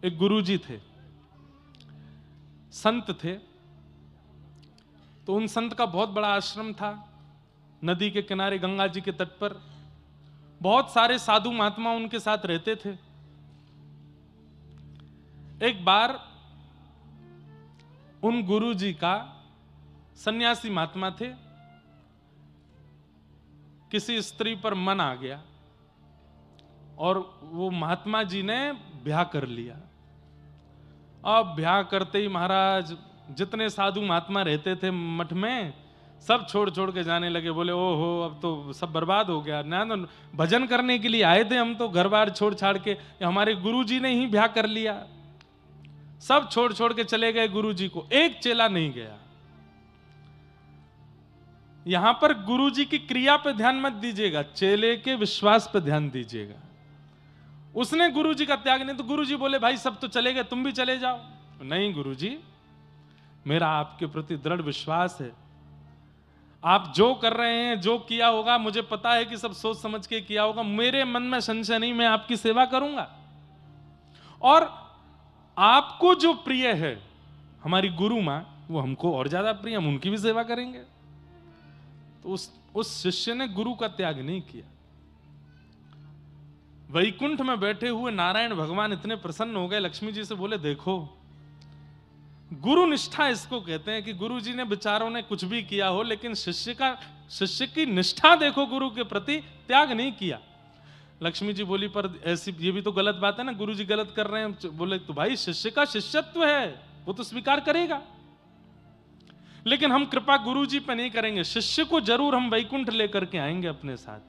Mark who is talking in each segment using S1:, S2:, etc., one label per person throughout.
S1: एक गुरुजी थे, संत थे। तो उन संत का बहुत बड़ा आश्रम था, नदी के किनारे गंगा जी के तट पर। बहुत सारे साधु महात्मा उनके साथ रहते थे। एक बार उन गुरुजी का, सन्यासी महात्मा थे, किसी स्त्री पर मन आ गया और वो महात्मा जी ने ब्याह कर लिया। अब ब्याह करते ही महाराज जितने साधु महात्मा रहते थे मठ में, सब छोड़ छोड़ के जाने लगे। बोले ओहो अब तो सब बर्बाद हो गया ना, तो भजन करने के लिए आए थे हम तो घर बार छोड़ छाड़ के, हमारे गुरुजी ने ही ब्याह कर लिया। सब छोड़ छोड़ के चले गए गुरुजी को, एक चेला नहीं गया। यहां पर गुरुजी की क्रिया पे ध्यान मत दीजिएगा, चेले के विश्वास पे ध्यान दीजिएगा। उसने गुरुजी का त्याग नहीं, तो गुरुजी बोले भाई सब तो चले गए, तुम भी चले जाओ। नहीं गुरुजी, मेरा आपके प्रति दृढ़ विश्वास है, आप जो कर रहे हैं, जो किया होगा, मुझे पता है कि सब सोच समझ के किया होगा, मेरे मन में संशय नहीं, मैं आपकी सेवा करूंगा। और आपको जो प्रिय है हमारी गुरु मां, वो हमको और ज्यादा प्रिय, हम उनकी भी सेवा करेंगे। तो उस शिष्य ने गुरु का त्याग नहीं किया। वैकुंठ में बैठे हुए नारायण भगवान इतने प्रसन्न हो गए, लक्ष्मी जी से बोले देखो, गुरु निष्ठा इसको कहते हैं कि गुरु जी ने विचारों ने कुछ भी किया हो, लेकिन शिष्य की निष्ठा देखो, गुरु के प्रति त्याग नहीं किया। लक्ष्मी जी बोली पर ऐसी ये भी तो गलत बात है ना, गुरु जी गलत कर रहे हैं। बोले तो भाई शिष्य का शिष्यत्व है, वो तो स्वीकार करेगा, लेकिन हम कृपा गुरु जी पे नहीं करेंगे, शिष्य को जरूर हम वैकुंठ लेकर के आएंगे अपने साथ।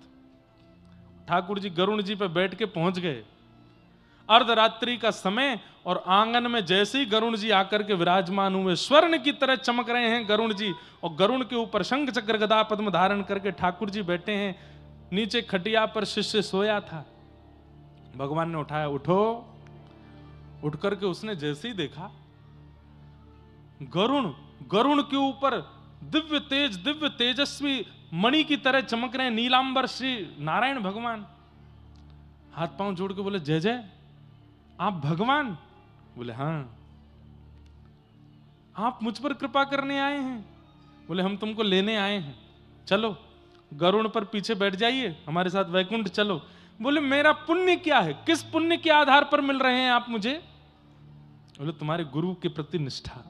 S1: ठाकुर जी गरुण जी पे बैठ के पहुंच गए, अर्धरात्रि का समय, और आंगन में जैसे ही गरुण जी आकर के विराजमान हुए, स्वर्ण की तरह चमक रहे हैं गरुण जी, और गरुण के ऊपर शंख चक्र गदा पद्म धारण करके ठाकुर जी बैठे हैं। नीचे खटिया पर शिष्य सोया था, भगवान ने उठाया, उठो। उठ करके उसने जैसे ही देखा, गरुण के ऊपर दिव्य तेजस्वी मणि की तरह चमक रहे हैं नीलांबर श्री नारायण भगवान। हाथ पांव जोड़ के बोले जय जय, आप भगवान? बोले हां। आप मुझ पर कृपा करने आए हैं? बोले हम तुमको लेने आए हैं, चलो गरुड़ पर पीछे बैठ जाइए, हमारे साथ वैकुंठ चलो। बोले मेरा पुण्य क्या है, किस पुण्य के आधार पर मिल रहे हैं आप मुझे? बोले तुम्हारे गुरु के प्रति निष्ठा,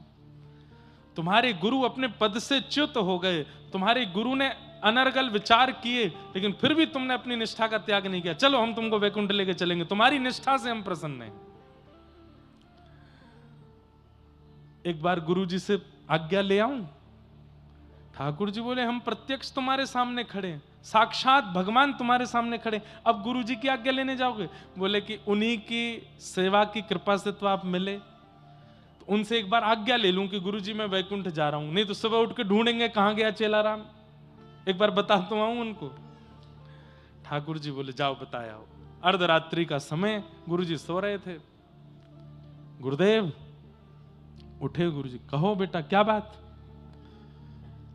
S1: तुम्हारे गुरु अपने पद से च्युत हो गए, तुम्हारे गुरु ने अनर्गल विचार किए, लेकिन फिर भी तुमने अपनी निष्ठा का त्याग नहीं किया, चलो हम तुमको वैकुंठ लेके चलेंगे, तुम्हारी निष्ठा से हम प्रसन्न हैं। एक बार गुरु जी से आज्ञा ले आऊं? ठाकुर जी बोले हम प्रत्यक्ष तुम्हारे सामने खड़े, साक्षात भगवान तुम्हारे सामने खड़े, अब गुरु जी की आज्ञा लेने जाओगे? बोले कि उन्हीं की सेवा की कृपा से तो आप मिले, तो उनसे एक बार आज्ञा ले लूं कि गुरु जी मैं वैकुंठ जा रहा हूं, नहीं तो सुबह उठ के ढूंढेंगे कहां गया चेलाराम, एक बार बता तो आऊं उनको। ठाकुर जी बोले जाओ बताया हो। अर्धरात्रि का समय, गुरु जी सो रहे थे। गुरुदेव उठे, गुरु जी कहो बेटा क्या बात?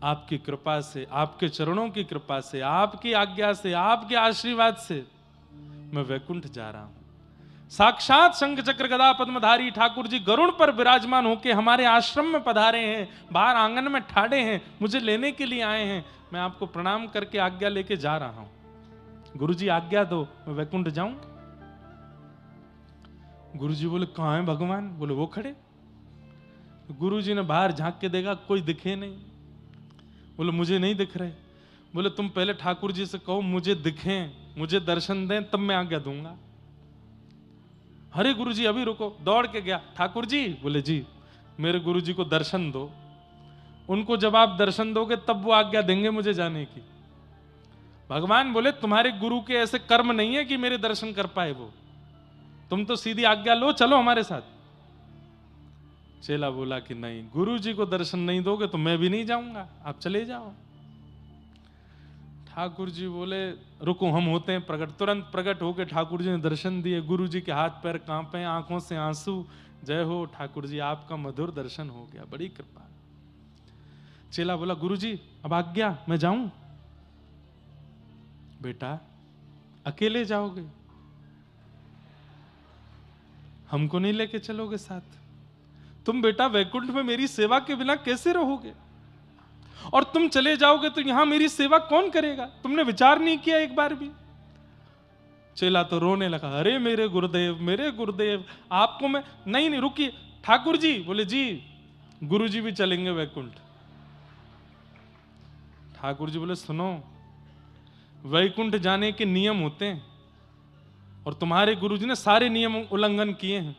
S1: आपकी कृपा से, आपके चरणों की कृपा से, आपकी आज्ञा से, आपके आशीर्वाद से मैं वैकुंठ जा रहा हूं। साक्षात शंख चक्र गदा पद्मधारी ठाकुर जी गरुड़ पर विराजमान होकर हमारे आश्रम में पधारे हैं, बाहर आंगन में ठाड़े हैं, मुझे लेने के लिए आए हैं, मैं आपको प्रणाम करके आज्ञा लेके जा रहा हूं। गुरु जी आज्ञा दो, मैं वैकुंठ जाऊं। गुरु जी बोले कहां है भगवान? बोले वो खड़े। गुरु जी ने बाहर झांक के देखा, कोई दिखे नहीं। बोले मुझे नहीं दिख रहे। बोले तुम पहले ठाकुर जी से कहो मुझे दिखें, मुझे दर्शन दें, तब मैं आज्ञा दूंगा। अरे गुरु जी अभी रुको, दौड़ के गया, ठाकुर जी? बोले जी मेरे गुरु जी को दर्शन दो, उनको जब आप दर्शन दोगे तब वो आज्ञा देंगे मुझे जाने की। भगवान बोले तुम्हारे गुरु के ऐसे कर्म नहीं है कि मेरे दर्शन कर पाए वो, तुम तो सीधी आज्ञा लो, चलो हमारे साथ। चेला बोला कि नहीं, गुरु जी को दर्शन नहीं दोगे तो मैं भी नहीं जाऊंगा, आप चले जाओ। ठाकुर जी बोले रुको हम होते हैं प्रकट। तुरंत प्रकट होकर ठाकुर जी ने दर्शन दिए। गुरु जी के हाथ पैर कांपे, आंखों से आंसू। जय हो ठाकुर जी, आपका मधुर दर्शन हो गया, बड़ी कृपा। चेला बोला गुरु जी अब आज्ञा, मैं जाऊं? बेटा अकेले जाओगे? हमको नहीं लेके चलोगे साथ? तुम बेटा वैकुंठ में मेरी सेवा के बिना कैसे रहोगे? और तुम चले जाओगे तो यहां मेरी सेवा कौन करेगा? तुमने विचार नहीं किया एक बार भी? चेला तो रोने लगा, अरे मेरे गुरुदेव, आपको मैं नहीं रुकिए ठाकुर जी। बोले जी, गुरुजी भी चलेंगे वैकुंठ। ठाकुर जी बोले सुनो, वैकुंठ जाने के नियम होते हैं और तुम्हारे गुरुजी ने सारे नियम उल्लंघन किए हैं।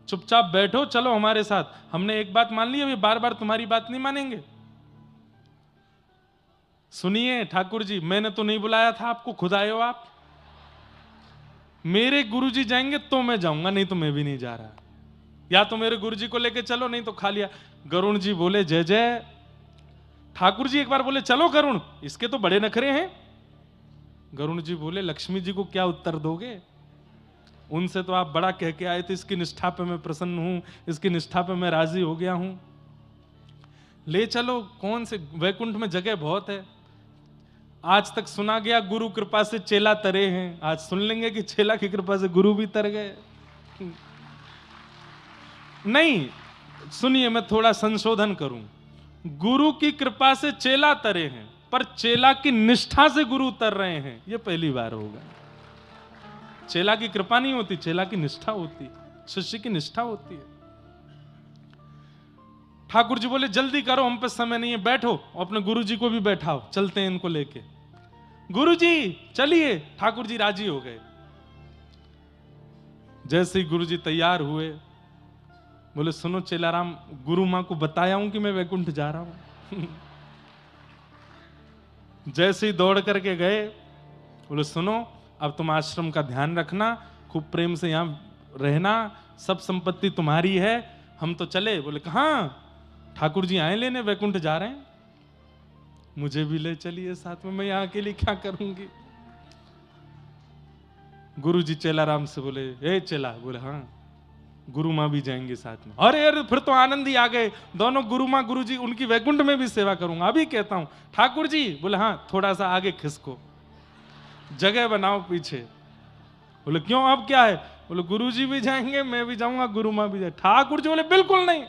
S1: चुपचाप बैठो, चलो हमारे साथ। हमने एक बात मान ली, अभी बार बार तुम्हारी बात नहीं मानेंगे। सुनिए ठाकुर जी, मैंने तो नहीं बुलाया था आपको, खुद आए हो आप। मेरे गुरुजी जाएंगे तो मैं जाऊंगा, नहीं तो मैं भी नहीं जा रहा। या तो मेरे गुरुजी को लेके चलो, नहीं तो खा लिया। गरुण जी बोले जय जय। ठाकुर जी एक बार बोले चलो गरुण, इसके तो बड़े नखरे हैं। गरुण जी बोले लक्ष्मी जी को क्या उत्तर दोगे? उनसे तो आप बड़ा कह के आए थे, इसकी निष्ठा पे मैं प्रसन्न हूं, इसकी निष्ठा पे मैं राजी हो गया हूं। ले चलो, कौन से वैकुंठ में जगह बहुत है। आज तक सुना गया गुरु कृपा से चेला तरे हैं, आज सुन लेंगे कि चेला की कृपा से गुरु भी तर गए। नहीं, सुनिए मैं थोड़ा संशोधन करूं। गुरु की कृपा से चेला तरे हैं, पर चेला की निष्ठा से गुरु उतर रहे हैं, यह पहली बार होगा। चेला की कृपा नहीं होती, चेला की निष्ठा होती, शिष्य की निष्ठा होती है। ठाकुर जी बोले जल्दी करो, हम पे समय नहीं है, बैठो। अपने गुरु जी को भी बैठाओ, चलते हैं इनको लेके। गुरु जी चलिए। ठाकुर जी राजी हो गए। जैसे ही गुरु जी तैयार हुए, बोले सुनो चेलाराम, गुरु मां को बताया हूं कि मैं वैकुंठ जा रहा हूं। जैसे ही दौड़ करके गए, बोले सुनो अब तुम आश्रम का ध्यान रखना, खूब प्रेम से यहां रहना, सब संपत्ति तुम्हारी है, हम तो चले। बोले कहां? ठाकुर जी आए लेने, वैकुंठ जा रहे हैं। मुझे भी ले चलिए साथ में, मैं यहां के लिए क्या करूंगी। गुरु जी चेलाराम से बोले ए चेला। बोले हाँ। गुरु मां भी जाएंगे साथ में। अरे अरे फिर तो आनंद ही आ गए दोनों। गुरु मां गुरु जी, उनकी वैकुंठ में भी सेवा करूंगा, अभी कहता हूं। ठाकुर जी बोले हाँ, थोड़ा सा आगे खिसको, जगह बनाओ पीछे। बोले क्यों, अब क्या है? बोले गुरु जी भी जाएंगे, मैं भी जाऊंगा, गुरु मां भी जाए। ठाकुर जी बोले बिल्कुल नहीं,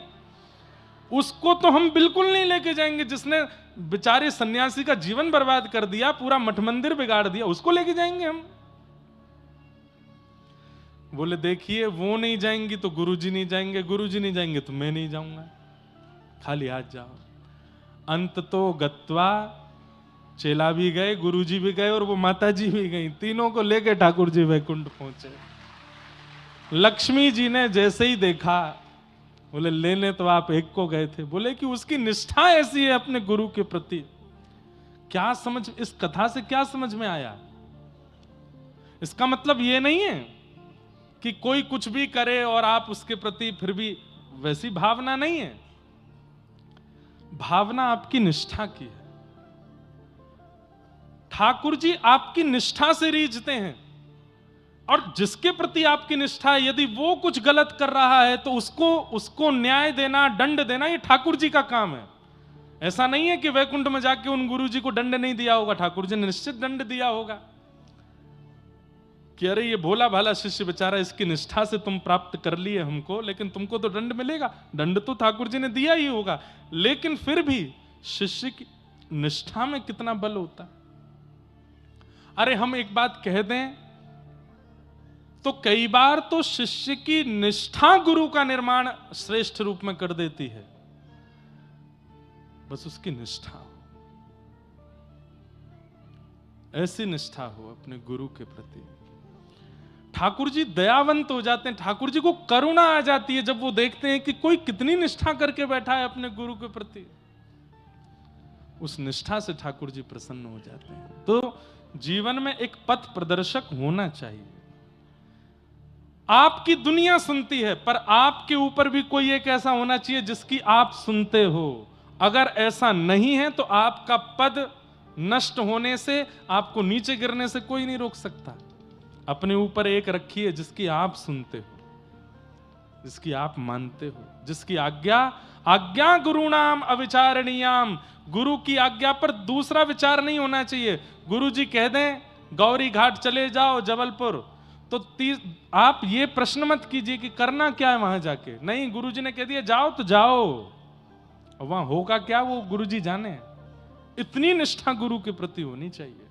S1: उसको तो हम बिल्कुल नहीं लेके जाएंगे, जिसने बेचारे सन्यासी का जीवन बर्बाद कर दिया, पूरा मठ मंदिर बिगाड़ दिया, उसको लेके जाएंगे हम? बोले देखिए, वो नहीं जाएंगी तो गुरुजी नहीं जाएंगे, गुरुजी नहीं जाएंगे तो मैं नहीं जाऊंगा, खाली हाथ जाओ। अंत तो गत्वा, चेला भी गए, गुरुजी भी गए और वो माता जी भी गई, तीनों को लेके ठाकुर जी वैकुंठ पहुंचे। लक्ष्मी जी ने जैसे ही देखा, बोले लेने तो आप एक को गए थे। बोले कि उसकी निष्ठा ऐसी है अपने गुरु के प्रति। क्या समझ, इस कथा से क्या समझ में आया? इसका मतलब ये नहीं है कि कोई कुछ भी करे और आप उसके प्रति फिर भी वैसी भावना नहीं है। भावना आपकी निष्ठा की है। ठाकुर जी आपकी निष्ठा से रीझते हैं, और जिसके प्रति आपकी निष्ठा है, यदि वो कुछ गलत कर रहा है तो उसको न्याय देना, दंड देना, ये ठाकुर जी का काम है। ऐसा नहीं है कि वैकुंठ में जाके उन गुरु जी को दंड नहीं दिया होगा, ठाकुर जी ने निश्चित दंड दिया होगा कि अरे ये भोला भाला शिष्य बेचारा, इसकी निष्ठा से तुम प्राप्त कर लिए हमको, लेकिन तुमको तो दंड मिलेगा। दंड तो ठाकुर जी ने दिया ही होगा, लेकिन फिर भी शिष्य की निष्ठा में कितना बल होता है। अरे हम एक बात कह दें तो कई बार तो शिष्य की निष्ठा गुरु का निर्माण श्रेष्ठ रूप में कर देती है, बस उसकी निष्ठा हो, ऐसी निष्ठा हो अपने गुरु के प्रति। ठाकुर जी दयावंत हो जाते हैं, ठाकुर जी को करुणा आ जाती है जब वो देखते हैं कि कोई कितनी निष्ठा करके बैठा है अपने गुरु के प्रति। उस निष्ठा से ठाकुर जी प्रसन्न हो जाते हैं। तो जीवन में एक पथ प्रदर्शक होना चाहिए। आपकी दुनिया सुनती है, पर आपके ऊपर भी कोई एक ऐसा होना चाहिए जिसकी आप सुनते हो। अगर ऐसा नहीं है तो आपका पद नष्ट होने से, आपको नीचे गिरने से कोई नहीं रोक सकता। अपने ऊपर एक रखिए जिसकी आप सुनते हो, जिसकी आप मानते हो, जिसकी आज्ञा गुरुणाम अविचारणीयाम। गुरु की आज्ञा पर दूसरा विचार नहीं होना चाहिए। गुरु जी कह दें गौरी घाट चले जाओ जबलपुर, तो आप ये प्रश्न मत कीजिए कि करना क्या है वहां जाके। नहीं, गुरुजी ने कह दिया जाओ तो जाओ, और वहां होगा क्या वो गुरुजी जाने। इतनी निष्ठा गुरु के प्रति होनी चाहिए।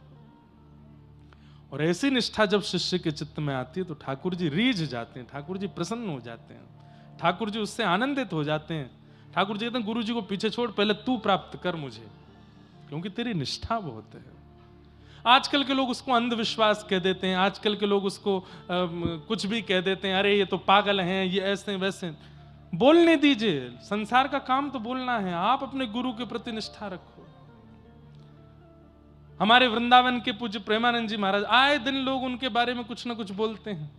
S1: और ऐसी निष्ठा जब शिष्य के चित्त में आती है तो ठाकुर जी रीझ जाते हैं, ठाकुर जी प्रसन्न हो जाते हैं, ठाकुर जी उससे आनंदित हो जाते हैं। ठाकुर जी कहते हैं गुरु जी को पीछे छोड़, पहले तू प्राप्त कर मुझे, क्योंकि तेरी निष्ठा बहुत है। आजकल के लोग उसको अंधविश्वास कह देते हैं, आजकल के लोग उसको कुछ भी कह देते हैं, अरे ये तो पागल हैं, ये ऐसे वैसे। बोलने दीजिए, संसार का काम तो बोलना है। आप अपने गुरु के प्रति निष्ठा रखो। हमारे वृंदावन के पूज्य प्रेमानंद जी महाराज, आए दिन लोग उनके बारे में कुछ ना कुछ बोलते हैं।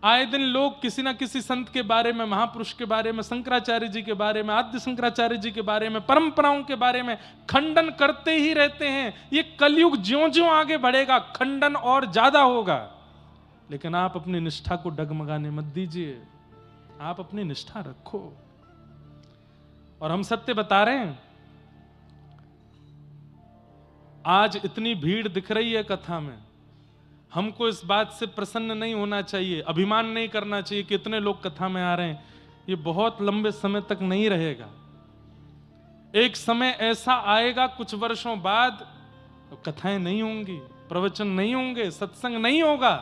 S1: आए दिन लोग किसी ना किसी संत के बारे में, महापुरुष के बारे में, शंकराचार्य जी के बारे में, आद्य शंकराचार्य जी के बारे में, परंपराओं के बारे में खंडन करते ही रहते हैं। ये कलयुग ज्यों-ज्यों आगे बढ़ेगा खंडन और ज्यादा होगा। लेकिन आप अपनी निष्ठा को डगमगाने मत दीजिए, आप अपनी निष्ठा रखो। और हम सत्य बता रहे हैं, आज इतनी भीड़ दिख रही है कथा में, हमको इस बात से प्रसन्न नहीं होना चाहिए, अभिमान नहीं करना चाहिए कि इतने लोग कथा में आ रहे हैं। ये बहुत लंबे समय तक नहीं रहेगा। एक समय ऐसा आएगा कुछ वर्षों बाद, तो कथाएं नहीं होंगी, प्रवचन नहीं होंगे, सत्संग नहीं होगा,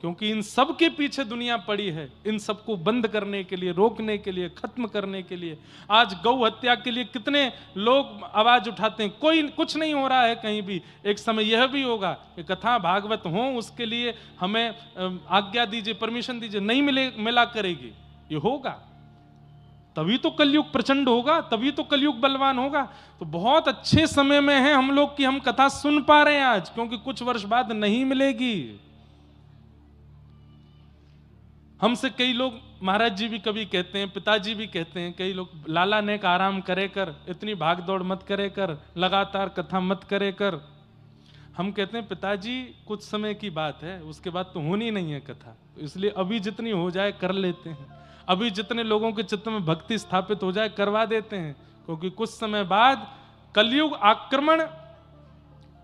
S1: क्योंकि इन सब के पीछे दुनिया पड़ी है, इन सबको बंद करने के लिए, रोकने के लिए, खत्म करने के लिए। आज गौ हत्या के लिए कितने लोग आवाज उठाते हैं, कोई कुछ नहीं हो रहा है कहीं भी। एक समय यह भी होगा कि कथा भागवत हो, उसके लिए हमें आज्ञा दीजिए, परमिशन दीजिए, नहीं मिला करेगी। ये होगा तभी तो कलयुग प्रचंड होगा, तभी तो कलयुग बलवान होगा। तो बहुत अच्छे समय में है हम लोग कि हम कथा सुन पा रहे हैं आज, क्योंकि कुछ वर्ष बाद नहीं मिलेगी। हमसे कई लोग, महाराज जी भी कभी कहते हैं, पिताजी भी कहते हैं, कई लोग, लाला ने का आराम करे कर, इतनी भाग दौड़ मत करे कर, लगातार कथा मत करे कर। हम कहते हैं पिताजी कुछ समय की बात है, उसके बाद तो होनी नहीं है कथा, तो इसलिए अभी जितनी हो जाए कर लेते हैं, अभी जितने लोगों के चित्त में भक्ति स्थापित हो जाए करवा देते हैं, क्योंकि कुछ समय बाद कलयुग आक्रमण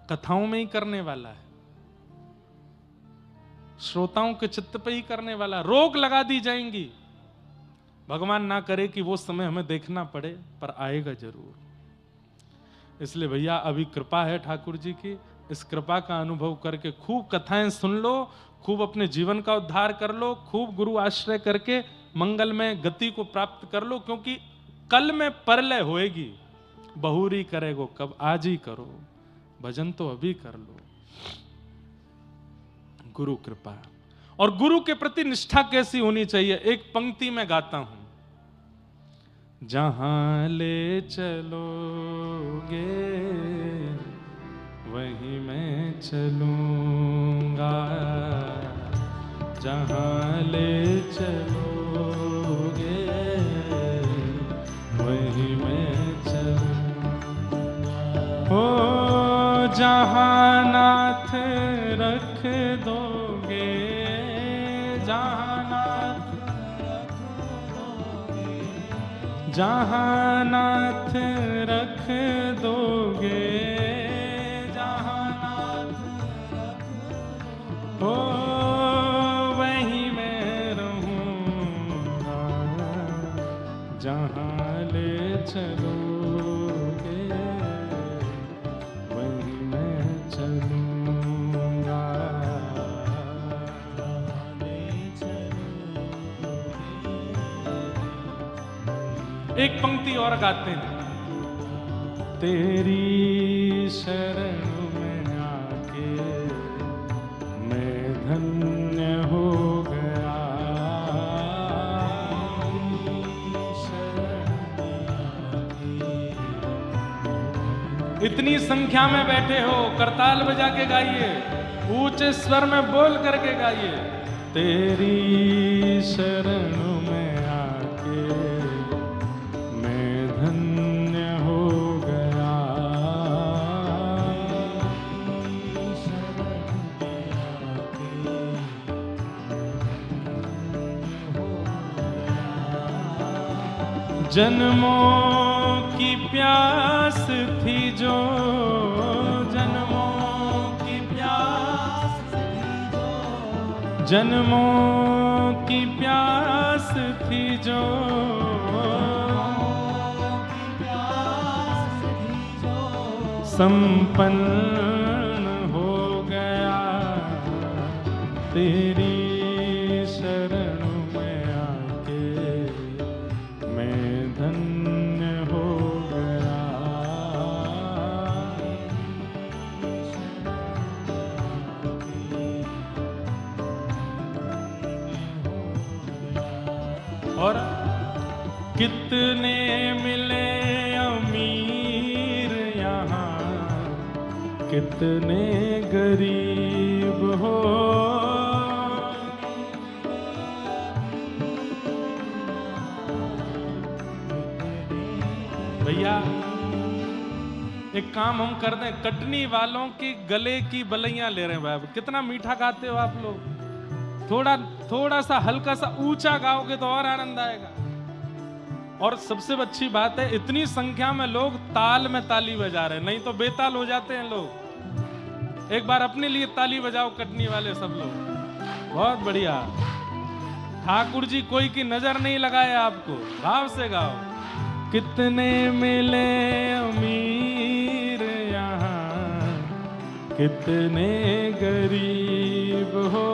S1: कथाओं में ही करने वाला है, श्रोताओं के चित्त पे ही करने वाला। रोक लगा दी जाएंगी। भगवान ना करे कि वो समय हमें देखना पड़े, पर आएगा जरूर। इसलिए भैया अभी कृपा है ठाकुर जी की, इस कृपा का अनुभव करके खूब कथाएं सुन लो, खूब अपने जीवन का उद्धार कर लो, खूब गुरु आश्रय करके मंगल में गति को प्राप्त कर लो, क्योंकि कल में परलय होएगी। बहुरी करेगो कब, आज ही करो, भजन तो अभी कर लो। गुरु कृपा। और गुरु के प्रति निष्ठा कैसी होनी चाहिए, एक पंक्ति में गाता हूं। जहां ले चलोगे वहीं मैं चलूंगा, जहां ले चलोगे वहीं मैं चलूंगा। हो जहां नाथ रख दोगे, जहां नाथ रख दोगे, जहां नाथ हो वहीं मैं रहूंगा, जहां ले चलोगे वहीं मैं चलूंगा। एक पंक्ति और गाते हैं। तेरी शरण में आके मैं धन्य हो गया, इतनी संख्या में बैठे हो, करताल बजा के गाइए, ऊंचे स्वर में बोल करके गाइए। तेरी शरण में आके मैं धन्य हो गया, जन्मों की प्यास थी जो, जन्मों की प्यास थी जो जन्मों की प्यास थी जो संपन्न हो गया, तेरी शरण में आके मैं धन्य हो गया। और कितने मिले अमीर यहाँ, कितने गरीब हो। भैया एक काम हम कर दें, कटनी वालों के गले की बलैया ले रहे हैं भाई। कितना मीठा गाते हो आप लोग, थोड़ा सा हल्का सा ऊंचा गाओगे तो और आनंद आएगा। और सबसे अच्छी बात है, इतनी संख्या में लोग ताल में ताली बजा रहे हैं, नहीं तो बेताल हो जाते हैं लोग। एक बार अपने लिए ताली बजाओ कटनी वाले सब लोग। बहुत बढ़िया। ठाकुर जी कोई की नजर नहीं लगाए आपको, भाव से गाओ। कितने मिले अमीर यहाँ, कितने गरीब हो,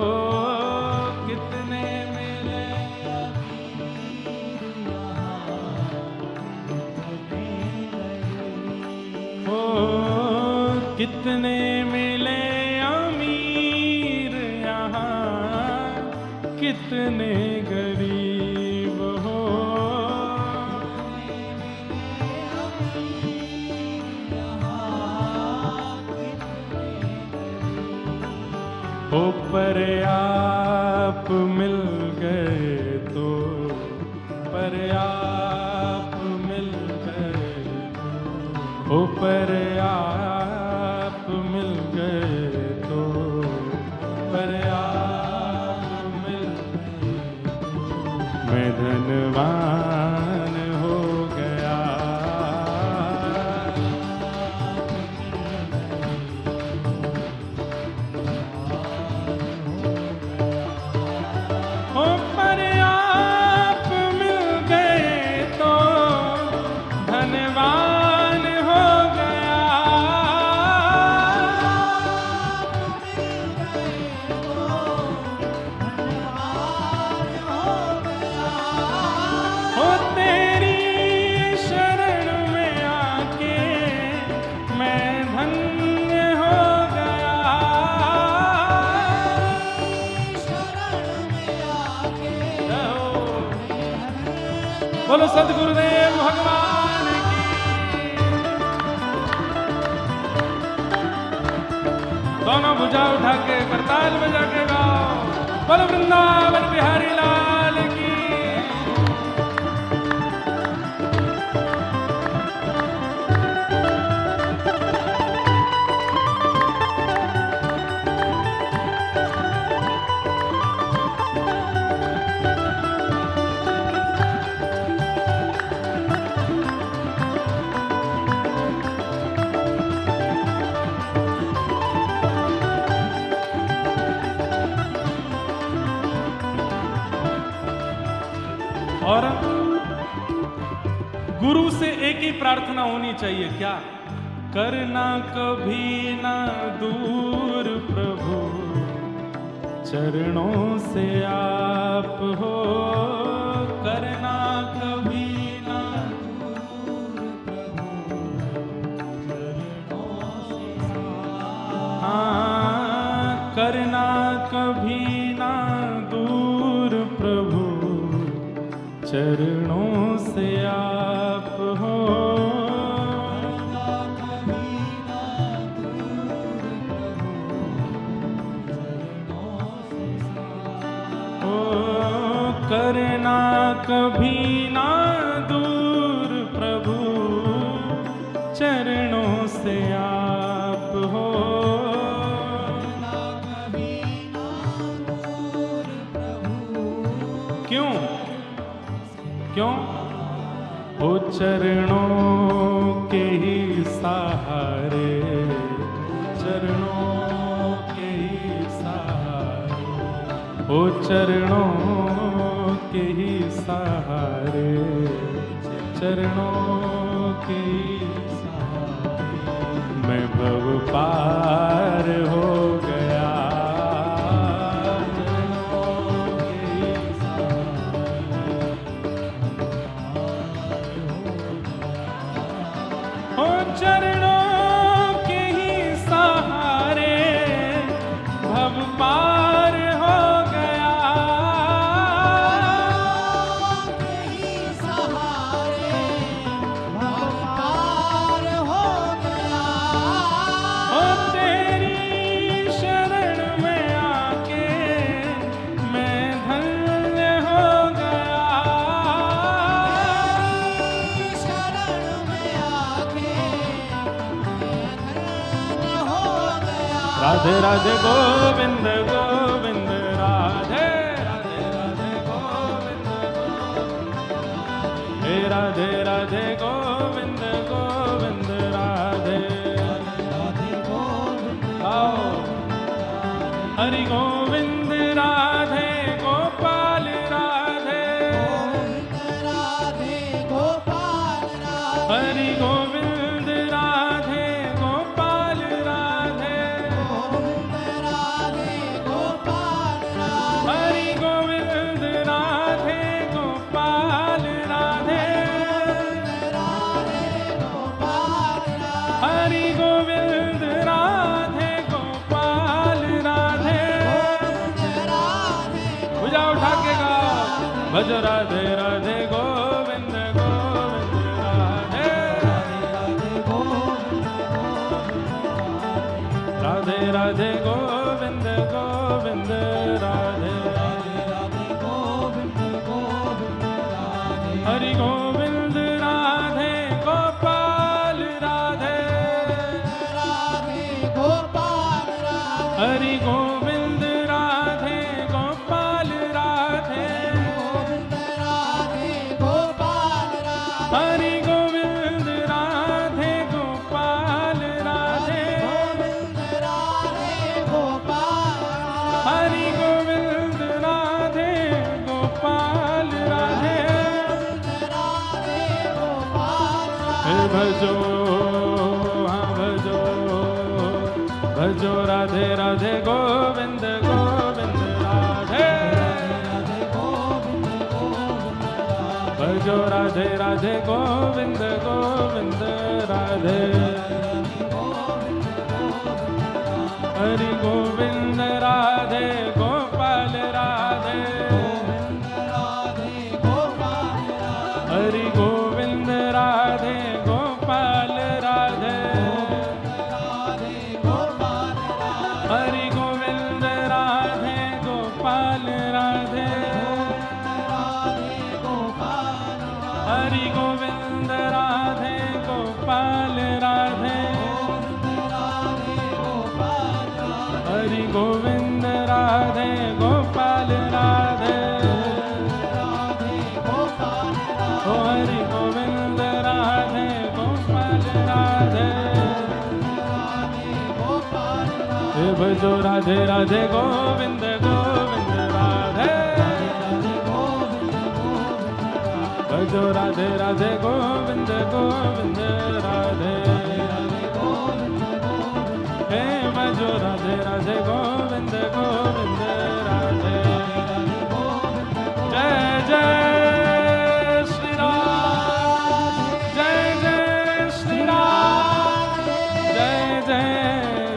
S1: कितने मिले हो, कितने मिले अमीर यहाँ, कितने गरीब हो। ओ पर आप मिल गए तो, पर आप मिल गए तो, ओ पर आप मिल गए तो, पर आप मिल गए तो, मैं धनवान हो गया। बोलो सद्गुरुदेव भगवान की। दोनों भुजा उठा के करताल बजा के गाओ। बोलो वृंदावन बिहारी लाल की। और गुरु से एक ही प्रार्थना होनी चाहिए, क्या? करना कभी ना दूर प्रभु, चरणों से आप हो। करना कभी ना दूर प्रभु, चरणों से। हाँ, करना कभी ना दूर प्रभु, चरणों से आप हो। करना कभी ना दूर प्रभु, चरणों से आप हो। क्यों क्यों? ओ चरणों के ही सहारे, चरणों के ही सहारे, ओ चरणों के ही सहारे, चरणों के ही सहारे मैं भव पार हो गया। चरणों के ही सहारे ओ चरणों के ही सहारे भव पार हो गया। ओ तेरी शरण में आके मैं धन्य हो गया। राधे राधे गोविंद गोविंद राधे राधे राधे गोविंद गोविंद हे राधे राधे गोविंद गोविंद राधे राधे गोविंद आओ हरि गोविंद राधे गोपाल राधे
S2: राधे गोपाल राधे
S1: हरि गोविंद राधे गोपाल राधे
S2: राधे गोपाल राधे
S1: हरि गोविंद राधे गोपाल राधे
S2: राधे गोपाल राधे
S1: हरि गोविंद राधे गोपाल राधे भुजा उठा के गाओ भज राधे राधे गोविंद गोविंद राधे राधे राधे गोविंद गोविंद राधे हरि गोविंद राधे गोपाल राधे
S2: राधे गोपाल राधे
S1: हरि गोविंद राधे गोपाल राधे
S2: राधे गोपाल राधे
S1: हरि गोविंद राधे गोपाल राधे
S2: राधे गोपाल
S1: हरि गोविंद राधे गोपाल राधे
S2: राधे गोपाल
S1: हे भजो हाँ भजो भजो राधे राधे गोविंद गोविंद राधे भजो राधे राधे गोविंद गोविंद राधे हरि गोविंद राधे गोपाल राधे
S2: राधे गोपाल
S1: हरि गोविंद राधे गोपाल राधे
S2: राधे गोपाल
S1: हरि गोविंद राधे गोपाल राधे
S2: राधे गोपाल
S1: हरि गोविंद राधे गोपाल राधे हरि गोविंद राधे गोपाल राधे ओ हरि गोविंद राधे गोपाल राधे हे भजो राधे राधे गोविंद गोविंद राधे भजो राधे राधे गोविंद गोविंद राधे हे भजो राधे राधे गोविंद गोविंद राधे जय जय श्री राम जय जय श्री राम जय जय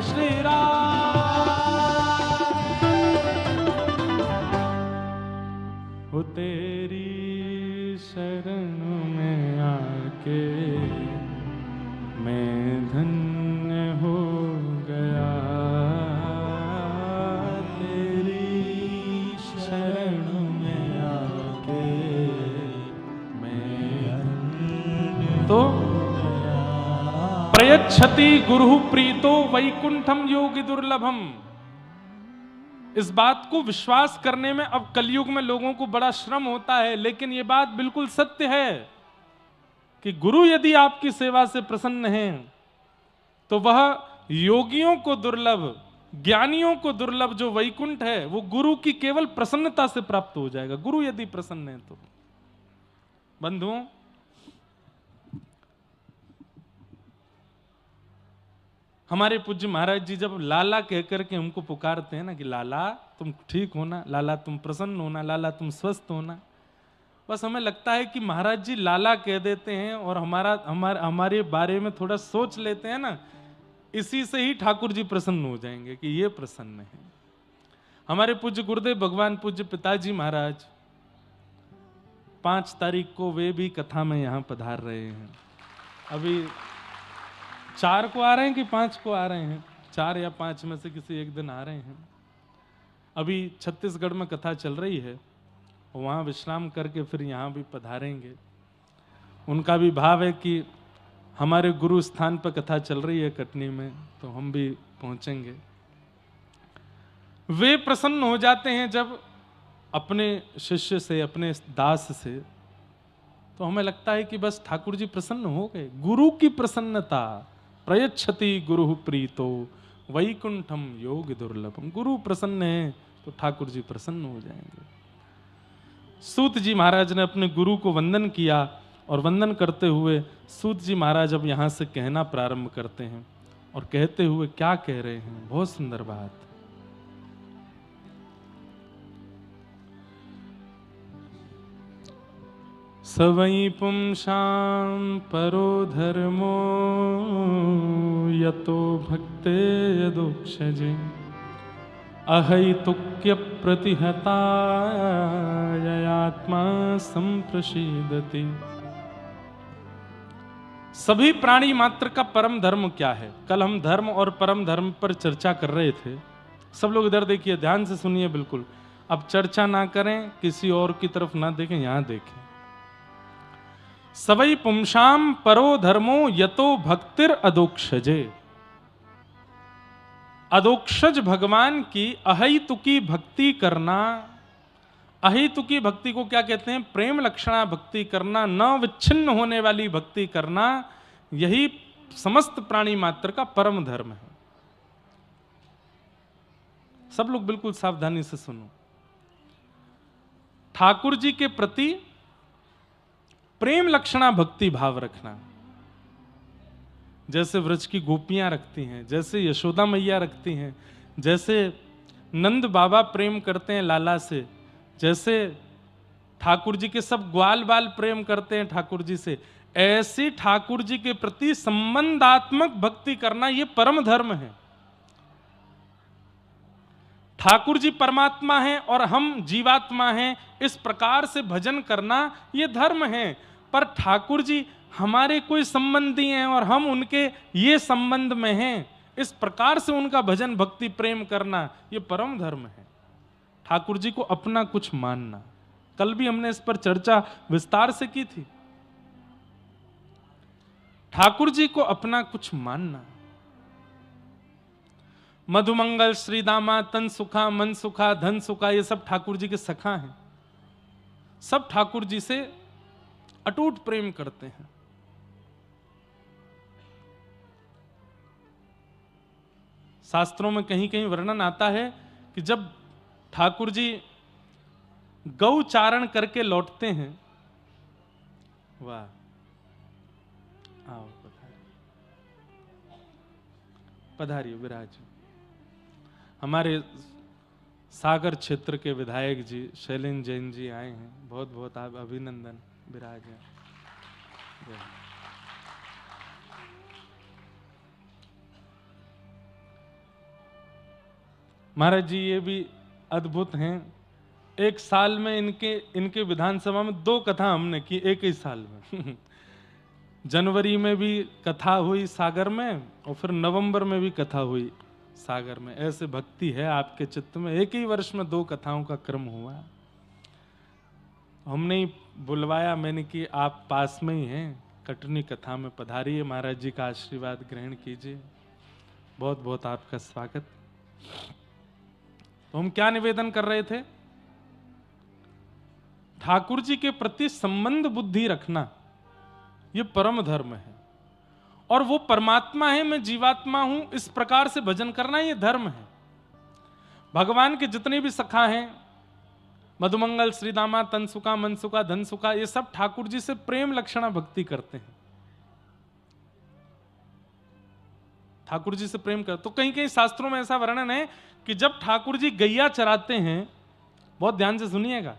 S1: श्री राम हो तेरी शरण में आके मैं धन्य हो गया। तेरी शरण में आके मैं धन्य तो प्रयच्छति गुरु प्रीतो वैकुंठम योगी दुर्लभम। इस बात को विश्वास करने में अब कलयुग में लोगों को बड़ा श्रम होता है, लेकिन यह बात बिल्कुल सत्य है कि गुरु यदि आपकी सेवा से प्रसन्न हैं तो वह योगियों को दुर्लभ ज्ञानियों को दुर्लभ जो वैकुंठ है वो गुरु की केवल प्रसन्नता से प्राप्त हो जाएगा, गुरु यदि प्रसन्न है तो। बंधुओं, हमारे पूज्य महाराज जी जब लाला कहकर के हमको पुकारते हैं ना कि लाला तुम ठीक होना, लाला तुम प्रसन्न होना, लाला तुम स्वस्थ होना, बस हमें लगता है कि महाराज जी लाला कह देते हैं और हमारे बारे में थोड़ा सोच लेते हैं ना, इसी से ही ठाकुर जी प्रसन्न हो जाएंगे कि ये प्रसन्न है। हमारे पूज्य गुरुदेव भगवान पूज्य पिताजी महाराज 5 तारीख को वे भी कथा में यहां पधार रहे हैं। अभी 4 को आ रहे हैं कि 5 को आ रहे हैं, 4 या 5 में से किसी एक दिन आ रहे हैं। अभी छत्तीसगढ़ में कथा चल रही है, वहां विश्राम करके फिर यहां भी पधारेंगे। उनका भी भाव है कि हमारे गुरु स्थान पर कथा चल रही है कटनी में, तो हम भी पहुंचेंगे। वे प्रसन्न हो जाते हैं जब अपने शिष्य से, अपने दास से, तो हमें लगता है कि बस ठाकुर जी प्रसन्न हो गए। गुरु की प्रसन्नता, प्रयच्छति गुरु प्रीतो वैकुंठम योग दुर्लभम। गुरु प्रसन्न है तो ठाकुर जी प्रसन्न हो जाएंगे। सूत जी महाराज ने अपने गुरु को वंदन किया और वंदन करते हुए सूत जी महाराज अब यहां से कहना प्रारंभ करते हैं। और कहते हुए क्या कह रहे हैं, बहुत सुंदर बात। सवै पुंसां परो धर्मो यतो भक्ते यदोक्षजे अहैतुक्य प्रतिहता आत्मा संप्रसीदति। सभी प्राणी मात्र का परम धर्म क्या है? कल हम धर्म और परम धर्म पर चर्चा कर रहे थे। सब लोग इधर देखिए, ध्यान से सुनिए बिल्कुल। अब चर्चा ना करें, किसी और की तरफ ना देखें, यहां देखें। सवै पुंसां परो धर्मो यतो भक्तिर अदोक्षजे। अदोक्षज भगवान की अहैतुकी भक्ति करना। अहैतुकी भक्ति को क्या कहते हैं? प्रेम लक्षणा भक्ति करना, न विच्छिन्न होने वाली भक्ति करना, यही समस्त प्राणी मात्र का परम धर्म है। सब लोग बिल्कुल सावधानी से सुनो। ठाकुर जी के प्रति प्रेम लक्षणा भक्ति भाव रखना, जैसे व्रज की गोपियां रखती हैं, जैसे यशोदा मैया रखती हैं, जैसे नंद बाबा प्रेम करते हैं लाला से, जैसे ठाकुर जी के सब ग्वाल बाल प्रेम करते हैं ठाकुर जी से, ऐसी ठाकुर जी के प्रति संबंधात्मक भक्ति करना यह परम धर्म है। ठाकुर जी परमात्मा हैं और हम जीवात्मा हैं, इस प्रकार से भजन करना यह धर्म है। पर ठाकुर जी हमारे कोई संबंधी हैं और हम उनके ये संबंध में हैं, इस प्रकार से उनका भजन भक्ति प्रेम करना यह परम धर्म है। ठाकुर जी को अपना कुछ मानना, कल भी हमने इस पर चर्चा विस्तार से की थी। ठाकुर जी को अपना कुछ मानना। मधुमंगल, श्रीदामा, तन सुखा, मन सुखा, धन सुखा, ये सब ठाकुर जी के सखा हैं। सब ठाकुर जी से अटूट प्रेम करते हैं। शास्त्रों में कहीं कहीं वर्णन आता है कि जब ठाकुर जी गौ चारण करके लौटते हैं, वाह, आओ पधारिए विराज। हमारे सागर क्षेत्र के विधायक जी शैलेंद्र जैन जी आए हैं, बहुत बहुत आप अभिनंदन, विराज हैं। महाराज जी ये भी अद्भुत हैं। एक साल में इनके विधानसभा में 2 कथा हमने की, एक ही साल में। जनवरी में भी कथा हुई सागर में और फिर नवंबर में भी कथा हुई सागर में। ऐसे भक्ति है आपके चित्त में, एक ही वर्ष में 2 कथाओं का क्रम हुआ। हमने ही बुलवाया, मैंने कि आप पास में ही हैं, कटनी कथा में पधारिए, महाराज जी का आशीर्वाद ग्रहण कीजिए। बहुत बहुत आपका स्वागत। तो हम क्या निवेदन कर रहे थे? ठाकुर जी के प्रति संबंध बुद्धि रखना यह परम धर्म है। और वो परमात्मा है, मैं जीवात्मा हूं, इस प्रकार से भजन करना यह धर्म है। भगवान के जितने भी सखा हैं, मधुमंगल, श्रीदामा, तनसुका, मनसुका, धनसुका, ये सब ठाकुर जी से प्रेम लक्षणा भक्ति करते हैं, ठाकुर जी से प्रेम कर। तो कहीं कहीं शास्त्रों में ऐसा वर्णन है कि जब ठाकुर जी गैया चराते हैं, बहुत ध्यान से सुनिएगा,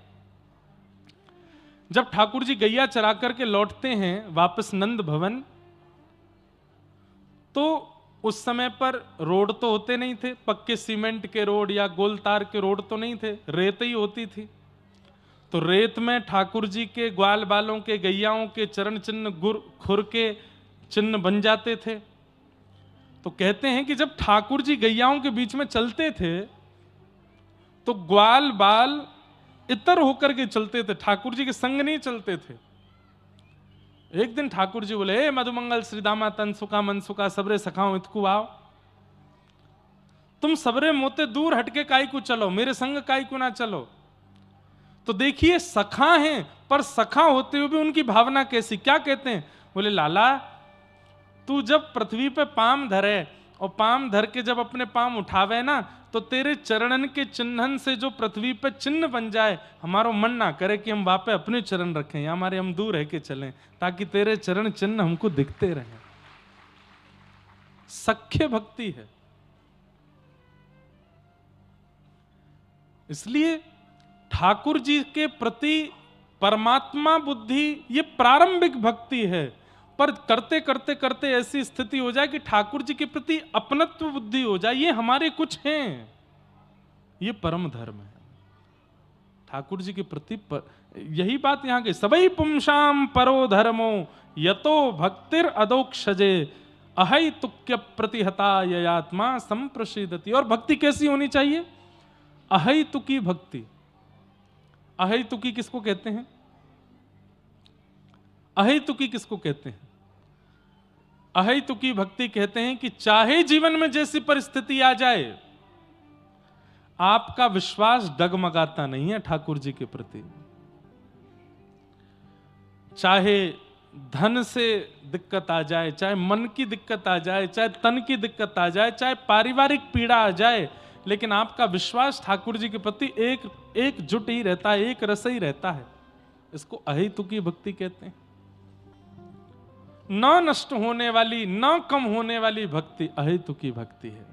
S1: जब ठाकुर जी गैया चरा करके लौटते हैं वापस नंद भवन, तो उस समय पर रोड तो होते नहीं थे, पक्के सीमेंट के रोड या गोल तार के रोड तो नहीं थे, रेत ही होती थी। तो रेत में ठाकुर जी के ग्वाल बालों के, गैयाओं के चरण चिन्ह, खुर के चिन्ह बन जाते थे। तो कहते हैं कि जब ठाकुर जी गैयाओं के बीच में चलते थे तो ग्वाल बाल इतर होकर के चलते थे, ठाकुर जी के संग नहीं चलते थे। एक दिन ठाकुर जी बोले, ए मधुमंगल, श्रीदामा, तनसुका, मनसुका, सबरे सखाओ इतकु आओ, तुम सबरे मोते दूर हटके काई को चलो, मेरे संग काई को ना चलो। तो देखिए सखा हैं, पर सखा होते हुए भी उनकी भावना कैसी, क्या कहते हैं, बोले लाला तू जब पृथ्वी पे पाम धरे और पाम धर के जब अपने पाम उठावे ना, तो तेरे चरणन के चिन्हन से जो पृथ्वी पे चिन्ह बन जाए, हमारो मन ना करे कि हम वहां पे अपने चरण रखें या हमारे हम दूर रह के चलें, ताकि तेरे चरण चिन्ह हमको दिखते रहें। सख्य भक्ति है। इसलिए ठाकुर जी के प्रति परमात्मा बुद्धि ये प्रारंभिक भक्ति है, पर करते करते करते ऐसी स्थिति हो जाए कि ठाकुर जी के प्रति अपनत्व बुद्धि हो जाए, ये हमारे कुछ हैं, ये परम धर्म है ठाकुर जी के प्रति। यही बात यहां की, सबई पुंसाम परो धर्मो यतो भक्तिर अदोक्षजे अहै तुक्य प्रतिहता ययात्मा संप्रसिदति। और भक्ति कैसी होनी चाहिए, अहै तुकी भक्ति। अहै तुकी किसको कहते हैं, अहै तुकी किसको कहते हैं, अहै तुकी भक्ति कहते हैं कि चाहे जीवन में जैसी परिस्थिति आ जाए, आपका विश्वास डगमगाता नहीं है ठाकुर जी के प्रति। चाहे धन से दिक्कत आ जाए, चाहे मन की दिक्कत आ जाए, चाहे तन की दिक्कत आ जाए, चाहे पारिवारिक पीड़ा आ जाए, लेकिन आपका विश्वास ठाकुर जी के प्रति एकजुट ही रहता है, एक रस ही रहता है। इसको अहै तुकी भक्ति कहते हैं। न नष्ट होने वाली, न कम होने वाली भक्ति अहै तुकी भक्ति है।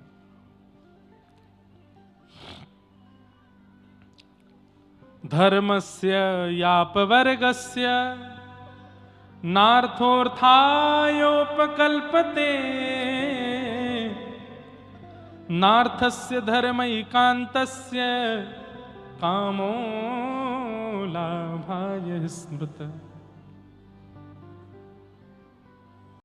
S1: धर्मस्य यापवर्गस्य नार्थोऽर्थायोपकल्पते नार्थस्य धर्मैकान्तस्य कामो लाभाय स्मृत।